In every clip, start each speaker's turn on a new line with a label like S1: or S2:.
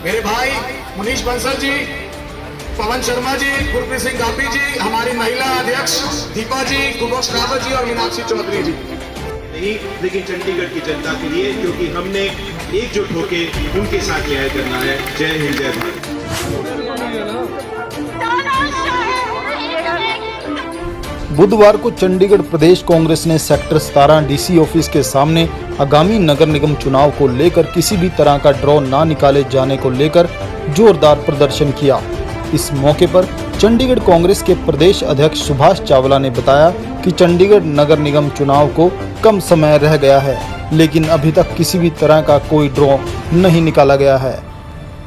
S1: मेरे भाई मुनीश बंसल जी, पवन शर्मा जी, गुरप्रीत सिंह गापी जी, हमारी महिला अध्यक्ष दीपा जी, कुबोस रावत जी और मीनाक्षी चौधरी जी।
S2: नहीं, लेकिन चंडीगढ़ की जनता के लिए, क्योंकि हमने एकजुट होकर उनके साथ न्याय करना है। जय हिंद, जय भारत।
S3: बुधवार को चंडीगढ़ प्रदेश कांग्रेस ने सेक्टर 17 डीसी ऑफिस के सामने आगामी नगर निगम चुनाव को लेकर किसी भी तरह का ड्रॉ ना निकाले जाने को लेकर जोरदार प्रदर्शन किया। इस मौके पर चंडीगढ़ कांग्रेस के प्रदेश अध्यक्ष सुभाष चावला ने बताया कि चंडीगढ़ नगर निगम चुनाव को कम समय रह गया है, लेकिन अभी तक किसी भी तरह का कोई ड्रॉ नहीं निकाला गया है।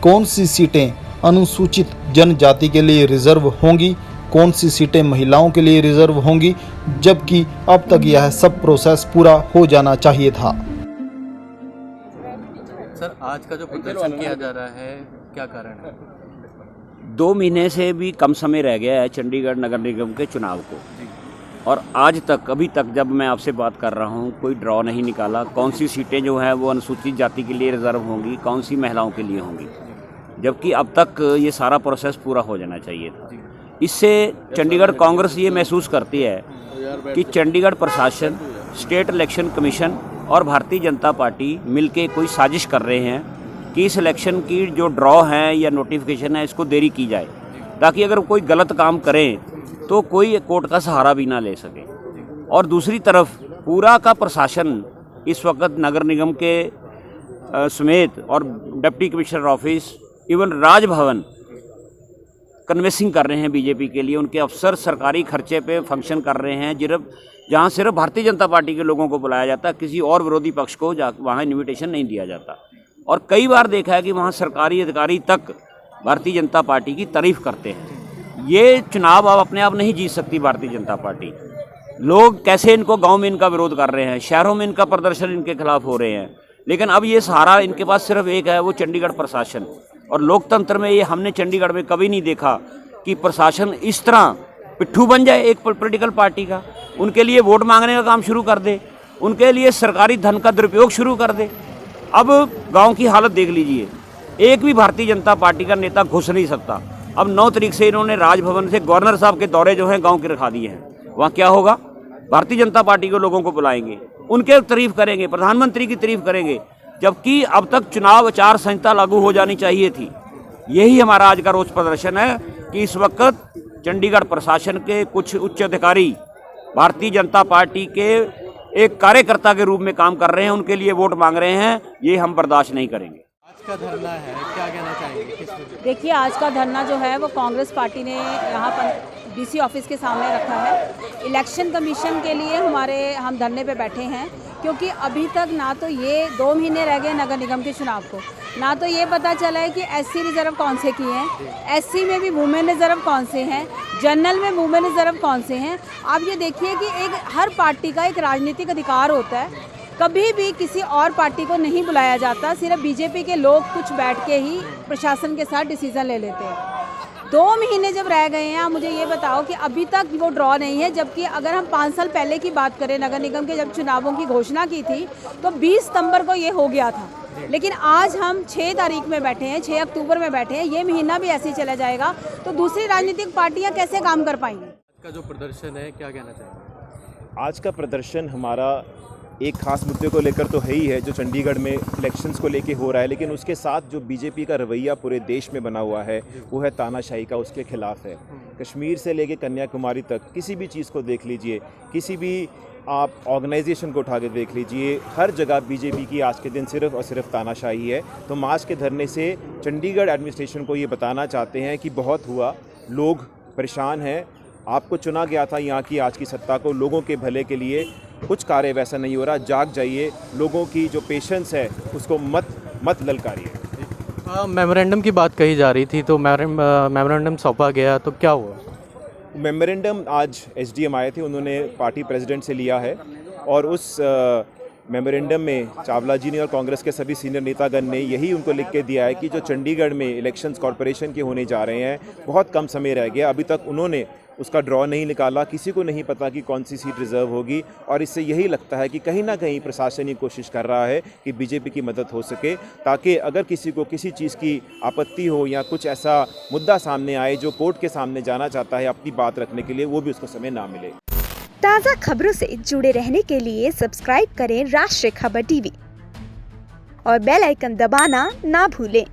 S3: कौन सी सीटें अनुसूचित जनजाति के लिए रिजर्व होंगी, कौन सी सीटें महिलाओं के लिए रिजर्व होंगी, जबकि अब तक यह सब प्रोसेस पूरा हो जाना चाहिए था।
S4: सर, आज का जो प्रदर्शन किया जा रहा है, क्या कारण है?
S5: 2 महीने से भी कम समय रह गया है चंडीगढ़ नगर निगम के चुनाव को, और आज तक अभी तक जब मैं आपसे बात कर रहा हूँ कोई ड्रॉ नहीं निकाला। कौन सी सीटें जो हैं वो अनुसूचित जाति के लिए रिजर्व होंगी, कौन सी महिलाओं के लिए होंगी, जबकि अब तक ये सारा प्रोसेस पूरा हो जाना चाहिए था। इससे चंडीगढ़ कांग्रेस ये महसूस करती है कि चंडीगढ़ प्रशासन, स्टेट इलेक्शन कमीशन और भारतीय जनता पार्टी मिलके कोई साजिश कर रहे हैं कि इस इलेक्शन की जो ड्रॉ है या नोटिफिकेशन है इसको देरी की जाए, ताकि अगर कोई गलत काम करें तो कोई कोर्ट का सहारा भी ना ले सके। और दूसरी तरफ पूरा का प्रशासन इस वक्त नगर निगम के समेत और deputy commissioner office, even Raj Bhavan convincing कर रहे हैं बीजेपी के लिए। उनके अफसर सरकारी खर्चे पे फंक्शन कर रहे हैं, जहाँ सिर्फ भारतीय जनता पार्टी के लोगों को बुलाया जाता, किसी और विरोधी पक्ष को वहाँ इन्विटेशन नहीं दिया जाता। और कई बार देखा है कि वहाँ सरकारी अधिकारी तक भारतीय जनता पार्टी की तारीफ करते हैं। ये चुनाव अब अपने आप नहीं जीत सकती भारतीय जनता पार्टी। लोग कैसे इनको गांव में इनका विरोध कर रहे हैं, शहरों में इनका प्रदर्शन इनके खिलाफ हो रहे हैं, लेकिन अब ये सहारा इनके पास सिर्फ एक है, वो चंडीगढ़ प्रशासन। और लोकतंत्र में ये हमने चंडीगढ़ में कभी नहीं देखा कि प्रशासन इस तरह पिट्ठू बन जाए एक पॉलिटिकल पार्टी का, उनके लिए वोट मांगने का काम शुरू कर दे, उनके लिए सरकारी धन का दुरुपयोग शुरू कर दे। अब गांव की हालत देख लीजिए, एक भी भारतीय जनता पार्टी का नेता घुस नहीं सकता। अब 9 तारीख से इन्होंने राजभवन से गवर्नर साहब के दौरे जो हैं गांव के रखा दिए हैं। वहाँ क्या होगा? भारतीय जनता पार्टी के लोगों को बुलाएंगे, उनके तारीफ करेंगे, प्रधानमंत्री की तारीफ करेंगे, जबकि अब तक चुनाव आचार संहिता लागू हो जानी चाहिए थी। यही हमारा आज का रोष प्रदर्शन है कि इस वक्त चंडीगढ़ प्रशासन के कुछ उच्च अधिकारी भारतीय जनता पार्टी के एक कार्यकर्ता के रूप में काम कर रहे हैं, उनके लिए वोट मांग रहे हैं। ये हम बर्दाश्त नहीं करेंगे।
S4: आज का धरना है, क्या कहना चाहेंगे? किस वजह?
S6: देखिए, आज का धरना जो है वो कांग्रेस पार्टी ने यहाँ पर डीसी ऑफिस के सामने रखा है। इलेक्शन कमीशन के लिए हम धरने पे बैठे हैं, क्योंकि अभी तक ना तो ये 2 महीने रह गए नगर निगम के चुनाव को, ना तो ये पता चला है कि एससी रिजर्व कौन से किए हैं, एससी में भी वुमेन रिजर्व कौन से हैं, जनरल में वुमेन रिजर्व कौन से हैं। आप ये देखिए कि हर पार्टी का एक राजनीतिक अधिकार होता है, कभी भी किसी और पार्टी को नहीं बुलाया जाता, सिर्फ बीजेपी के लोग कुछ बैठ के ही प्रशासन के साथ डिसीजन ले लेते हैं। 2 महीने जब रह गए हैं, आप मुझे ये बताओ कि अभी तक वो ड्रॉ नहीं है, जबकि अगर हम 5 साल पहले की बात करें, नगर निगम के जब चुनावों की घोषणा की थी तो 20 सितंबर को ये हो गया था, लेकिन आज हम 6 तारीख में बैठे हैं, 6 अक्टूबर में बैठे हैं। ये महीना भी ऐसे ही चला जाएगा तो दूसरी राजनीतिक पार्टियाँ कैसे काम कर पाएंगी?
S4: आज का जो प्रदर्शन है, क्या कहना चाहेंगे?
S2: आज का प्रदर्शन हमारा एक खास मुद्दे को लेकर तो है ही है, जो चंडीगढ़ में इलेक्शंस को लेके हो रहा है, लेकिन उसके साथ जो बीजेपी का रवैया पूरे देश में बना हुआ है वो है तानाशाही का, उसके खिलाफ है। कश्मीर से लेके कन्याकुमारी तक किसी भी चीज़ को देख लीजिए, किसी भी आप ऑर्गेनाइजेशन को उठा के देख लीजिए, हर जगह बीजेपी की आज के दिन सिर्फ और सिर्फ तानाशाही है। तो हम आज के धरने से चंडीगढ़ एडमिनिस्ट्रेशन को ये बताना चाहते हैं कि बहुत हुआ, लोग परेशान हैं, आपको चुना गया था यहाँ की आज की सत्ता को लोगों के भले के लिए, कुछ कार्य वैसा नहीं हो रहा, जाग जाइए, लोगों की जो पेशेंस है उसको मत ललकारिए।
S4: मेमोरेंडम की बात कही जा रही थी, तो मेमोरेंडम सौंपा गया, तो क्या हुआ?
S2: मेमोरेंडम आज एसडीएम आए थे, उन्होंने पार्टी प्रेसिडेंट से लिया है, और उस मेमोरेंडम में चावला जी ने और कांग्रेस के सभी सीनियर नेतागण ने यही उनको लिख के दिया है कि जो चंडीगढ़ में इलेक्शंस कॉरपोरेशन के होने जा रहे हैं, बहुत कम समय रह गया, अभी तक उन्होंने उसका ड्रॉ नहीं निकाला, किसी को नहीं पता कि कौन सी सीट रिजर्व होगी। और इससे यही लगता है कि कहीं ना कहीं प्रशासन ये कोशिश कर रहा है कि बीजेपी की मदद हो सके, ताकि अगर किसी को किसी चीज़ की आपत्ति हो या कुछ ऐसा मुद्दा सामने आए जो कोर्ट के सामने जाना चाहता है अपनी बात रखने के लिए, वो भी उसको समय ना मिले।
S7: ताज़ा खबरों से जुड़े रहने के लिए सब्सक्राइब करें राष्ट्रीय खबर टीवी और बेल आइकन दबाना ना भूलें।